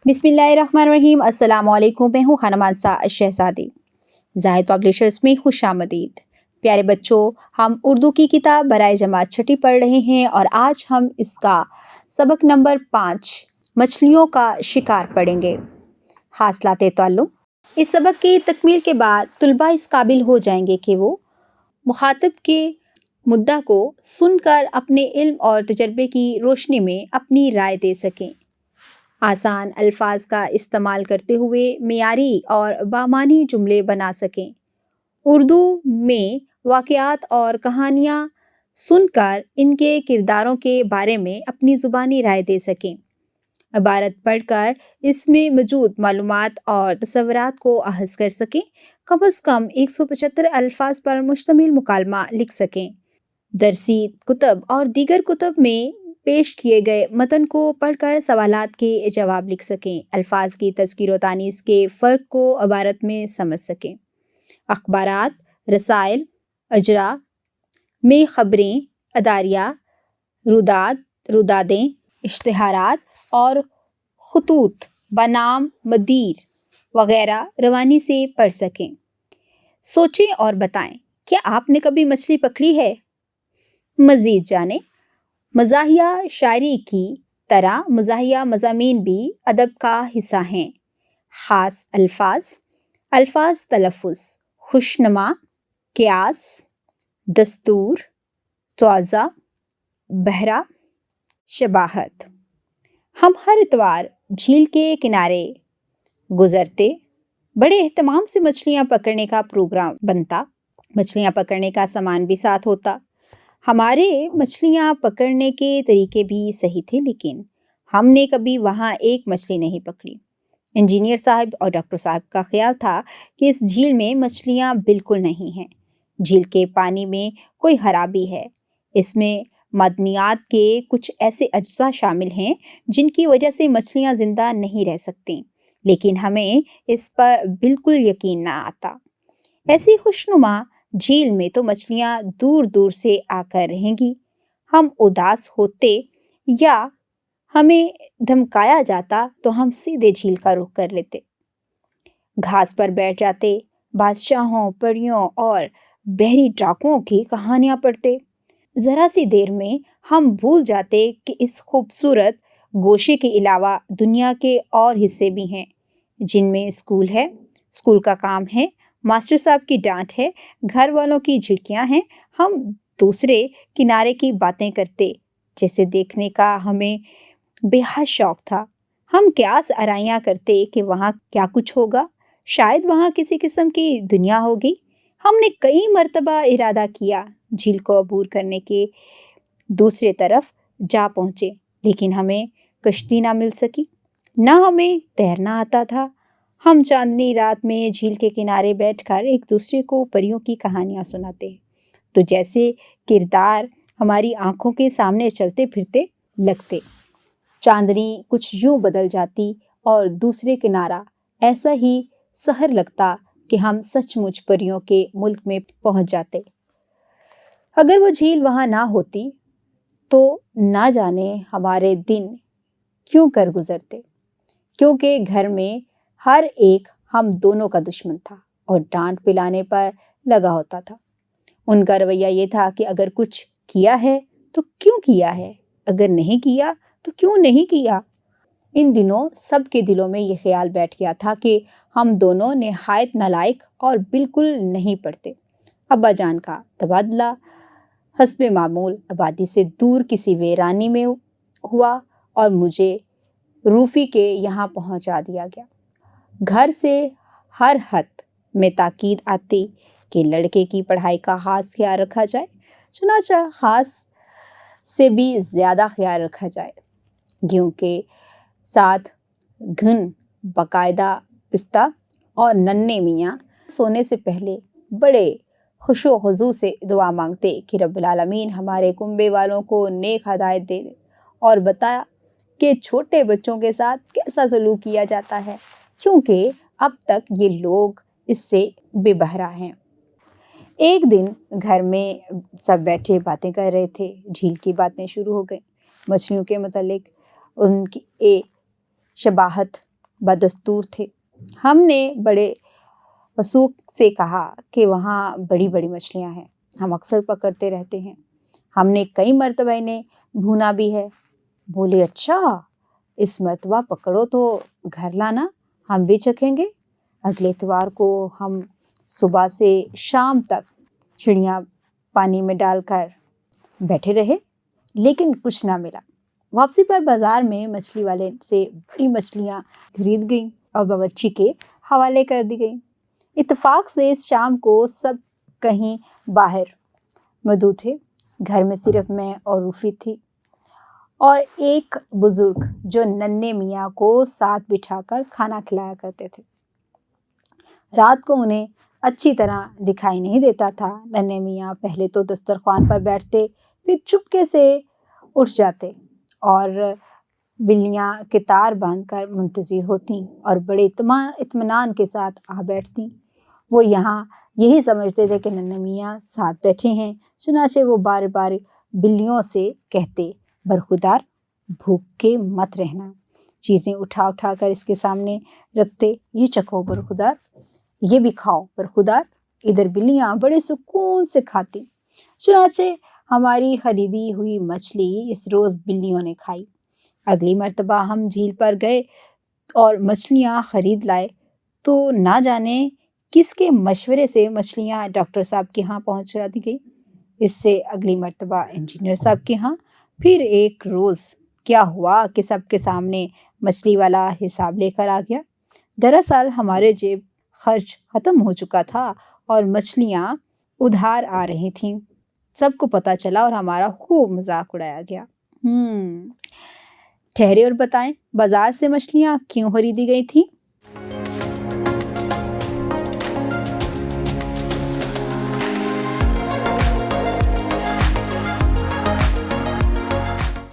बिस्मिल्लाहिर्रहमानिर्रहीम। अस्सलाम वालेकुम। मैं हूँ खाना मानसा शहज़ादी। ज़ाहिद पब्लिशर्स में खुश आमदीद। प्यारे बच्चों, हम उर्दू की किताब बराए जमात छठी पढ़ रहे हैं और आज हम इसका सबक नंबर 5 मछलियों का शिकार पढ़ेंगे। हासिलाते ताल्लुम। इस सबक की तकमील के बाद तुलबा इस काबिल हो जाएंगे कि वो मुखातिब के मुद्दा को सुनकर अपने इल्म और तजर्बे की रोशनी में अपनी राय दे सकें। आसान अल्फाज का इस्तेमाल करते हुए मियारी और बामानी जुमले बना सकें। उर्दू में वाक़यात और कहानियाँ सुनकर इनके किरदारों के बारे में अपनी ज़ुबानी राय दे सकें। इबारत पढ़कर इसमें मौजूद मालूमात और तसव्वुरात को अहज़ कर सकें। कम अज़ कम 175 अल्फाज पर मुश्तमिल मुकालमा लिख सकें। दरसी कुतब और दीगर कुतब में पेश किए गए मतन को पढ़कर सवालात के जवाब लिख सकें। अल्फाज की तज़कीर व तानीस के फ़र्क को इबारत में समझ सकें। अखबारात, रसाइल, अजरा में ख़बरें, अदारिया, रुदादें, इश्तिहारात और ख़ुतूत बनाम मदीर वग़ैरह रवानी से पढ़ सकें। सोचें और बताएं, क्या आपने कभी मछली पकड़ी है? मज़ीद जानें। मज़ाहिया शायरी की तरह मज़ाहिया मज़ामीन भी अदब का हिस्सा हैं। ख़ास अल्फाज तलफ़ुज़, खुशनुमा, क़ियास, दस्तूर, तवाज़ा, बहरा, शबाहत। हम हर इतवार झील के किनारे गुज़रते बड़े एहतमाम से मछलियाँ पकड़ने का प्रोग्राम बनता। मछलियाँ पकड़ने का सामान भी साथ होता। हमारे मछलियाँ पकड़ने के तरीके भी सही थे, लेकिन हमने कभी वहाँ एक मछली नहीं पकड़ी। इंजीनियर साहब और डॉक्टर साहब का ख्याल था कि इस झील में मछलियाँ बिल्कुल नहीं हैं। झील के पानी में कोई खराबी है। इसमें मदनियात के कुछ ऐसे अज्जा शामिल हैं जिनकी वजह से मछलियाँ ज़िंदा नहीं रह सकती, लेकिन हमें इस पर बिल्कुल यकीन ना आता। ऐसी खुशनुमा झील में तो मछलियाँ दूर दूर से आकर रहेंगी। हम उदास होते या हमें धमकाया जाता तो हम सीधे झील का रुख कर लेते। घास पर बैठ जाते, बादशाहों, परियों और बहरी डाकुओं की कहानियाँ पढ़ते। ज़रा सी देर में हम भूल जाते कि इस खूबसूरत गोशे के अलावा दुनिया के और हिस्से भी हैं, जिनमें स्कूल है, स्कूल का काम है, मास्टर साहब की डांट है, घर वालों की झिड़कियाँ हैं। हम दूसरे किनारे की बातें करते, जैसे देखने का हमें बेहद शौक था। हम क्यास आराइयाँ करते कि वहाँ क्या कुछ होगा, शायद वहाँ किसी किस्म की दुनिया होगी। हमने कई मर्तबा इरादा किया झील को अबूर करने के दूसरे तरफ जा पहुँचे, लेकिन हमें कश्ती ना मिल सकी, ना हमें तैरना आता था। हम चांदनी रात में झील के किनारे बैठकर एक दूसरे को परियों की कहानियाँ सुनाते, तो जैसे किरदार हमारी आंखों के सामने चलते फिरते लगते। चांदनी कुछ यूं बदल जाती और दूसरे किनारा ऐसा ही सहर लगता कि हम सचमुच परियों के मुल्क में पहुंच जाते। अगर वो झील वहाँ ना होती तो ना जाने हमारे दिन क्यों कर गुजरते, क्योंकि घर में हर एक हम दोनों का दुश्मन था और डांट पिलाने पर लगा होता था। उनका रवैया ये था कि अगर कुछ किया है तो क्यों किया है, अगर नहीं किया तो क्यों नहीं किया। इन दिनों सबके दिलों में ये ख्याल बैठ गया था कि हम दोनों निहायत नालायक और बिल्कुल नहीं पढ़ते। अब्बा जान का तबादला हस्बे मामूल आबादी से दूर किसी वीरानी में हुआ और मुझे रूफी के यहाँ पहुँचा दिया गया। घर से हर हद में ताकीद आती कि लड़के की पढ़ाई का खास ख्याल रखा जाए, चुनाचा खास से भी ज़्यादा ख्याल रखा जाए। गेहूँ के साथ घुन, बाकायदा पिस्ता और नन्हे मियाँ सोने से पहले बड़े खुशो हुजू से दुआ मांगते कि रब्बुल आलमीन हमारे कुंबे वालों को नेक हदायत दे और बताया कि छोटे बच्चों के साथ कैसा सलूक किया जाता है, क्योंकि अब तक ये लोग इससे बेबहरा हैं। एक दिन घर में सब बैठे बातें कर रहे थे। झील की बातें शुरू हो गई। मछलियों के मुतालिक उनकी शबाहत बदस्तूर थे। हमने बड़े वसूख से कहा कि वहाँ बड़ी बड़ी मछलियाँ हैं, हम अक्सर पकड़ते रहते हैं, हमने कई मर्तबा इन्हें भूना भी है। बोले अच्छा, इस मर्तबा पकड़ो तो घर लाना, हम भी चखेंगे। अगले इतवार को हम सुबह से शाम तक चिड़िया पानी में डालकर बैठे रहे, लेकिन कुछ ना मिला। वापसी पर बाजार में मछली वाले से बड़ी मछलियाँ खरीद गईं और बावर्ची के हवाले कर दी गईं। इत्तेफाक से इस शाम को सब कहीं बाहर मौजूद थे। घर में सिर्फ मैं और रूफी थी और एक बुजुर्ग जो नन्हे मियाँ को साथ बिठाकर खाना खिलाया करते थे। रात को उन्हें अच्छी तरह दिखाई नहीं देता था। नन्हे मियाँ पहले तो दस्तरखान पर बैठते, फिर चुपके से उठ जाते और बिल्लियाँ कितार बांधकर मुंतजिर होती और बड़े इत्मीनान के साथ आ बैठती। वो यहाँ यही समझते थे कि नन्हे मियाँ साथ बैठे हैं, चुनाचे वो बार बार बिल्लियों से कहते, बरखुदार भूख के मत रहना। चीज़ें उठा उठा कर इसके सामने रखते, ये चखो बरखुदार, ये भी खाओ बरखुदार। इधर बिल्लियाँ बड़े सुकून से खाती। चुनाचे हमारी खरीदी हुई मछली इस रोज़ बिल्लियों ने खाई। अगली मर्तबा हम झील पर गए और मछलियाँ खरीद लाए तो ना जाने किसके मशवरे से मछलियाँ डॉक्टर साहब के यहाँ पहुँचा दी गई। इससे अगली मर्तबा इंजीनियर साहब के यहाँ। फिर एक रोज़ क्या हुआ कि सबके सामने मछली वाला हिसाब लेकर आ गया। दरअसल हमारे जेब खर्च ख़त्म हो चुका था और मछलियाँ उधार आ रही थीं। सबको पता चला और हमारा खूब मजाक उड़ाया गया। ठहरे और बताएं, बाजार से मछलियाँ क्यों खरीदी गई थी?